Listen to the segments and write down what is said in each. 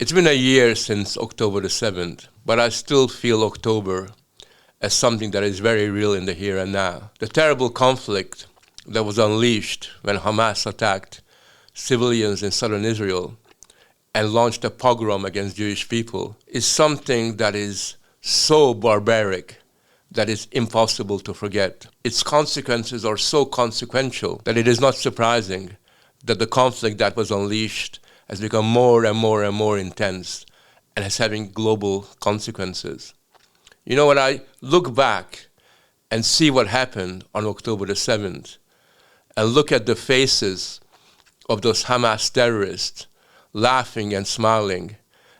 It's been a year since October the 7th, but I still feel October as something that is very real in the here and now. The terrible conflict that was unleashed when Hamas attacked civilians in southern Israel and launched a pogrom against Jewish people is something that is so barbaric that it's impossible to forget. Its consequences are so consequential that it is not surprising that the conflict that was unleashed has become more and more and more intense and is having global consequences. You know, when I look back and see what happened on October the 7th and look at the faces of those Hamas terrorists laughing and smiling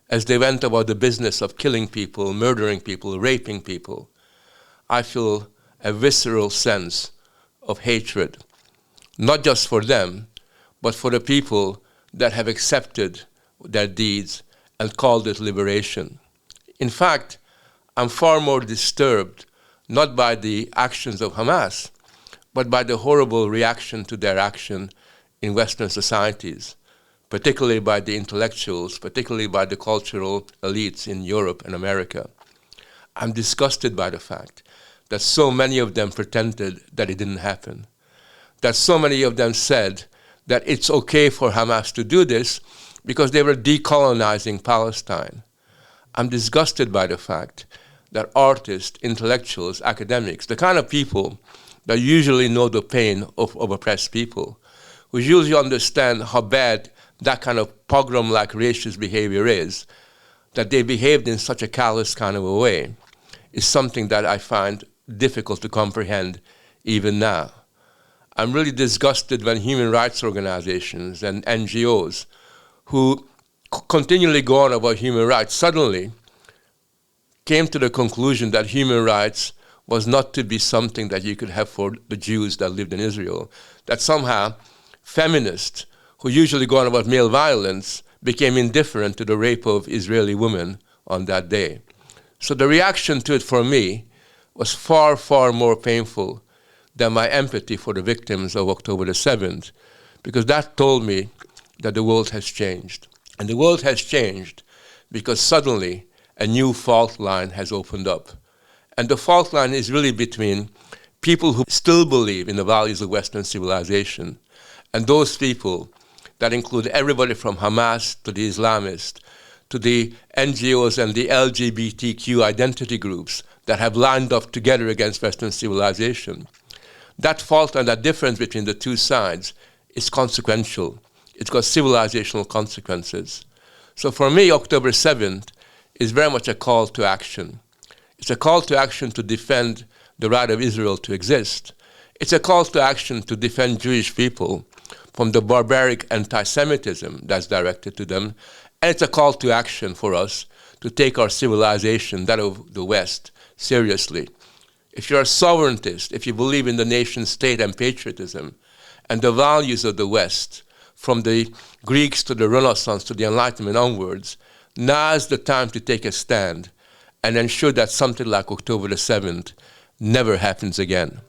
as they went about the business of killing people, murdering people, raping people, I feel a visceral sense of hatred, not just for them, but for the people that have accepted their deeds and called it liberation. In fact, I'm far more disturbed, not by the actions of Hamas, but by the horrible reaction to their action in Western societies, particularly by the intellectuals, particularly by the cultural elites in Europe and America. I'm disgusted by the fact that so many of them pretended that it didn't happen, that so many of them said that it's okay for Hamas to do this because they were decolonizing Palestine. I'm disgusted by the fact that artists, intellectuals, academics, the kind of people that usually know the pain of oppressed people, who usually understand how bad that kind of pogrom-like racist behavior is, that they behaved in such a callous kind of a way, is something that I find difficult to comprehend even now. I'm really disgusted when human rights organizations and NGOs who continually go on about human rights suddenly came to the conclusion that human rights was not to be something that you could have for the Jews that lived in Israel, that somehow feminists who usually go on about male violence became indifferent to the rape of Israeli women on that day. So the reaction to it for me was far, far more painful than my empathy for the victims of October the 7th, because that told me that the world has changed. And the world has changed because suddenly a new fault line has opened up. And the fault line is really between people who still believe in the values of Western civilization and those people that include everybody from Hamas to the Islamists to the NGOs and the LGBTQ identity groups that have lined up together against Western civilization. That fault and that difference between the two sides is consequential. It's got civilizational consequences. So for me, October 7th is very much a call to action. It's a call to action to defend the right of Israel to exist. It's a call to action to defend Jewish people from the barbaric anti-Semitism that's directed to them. And it's a call to action for us to take our civilization, that of the West, seriously. If you're a sovereigntist, if you believe in the nation state and patriotism and the values of the West, from the Greeks to the Renaissance to the Enlightenment onwards, now's the time to take a stand and ensure that something like October the 7th never happens again.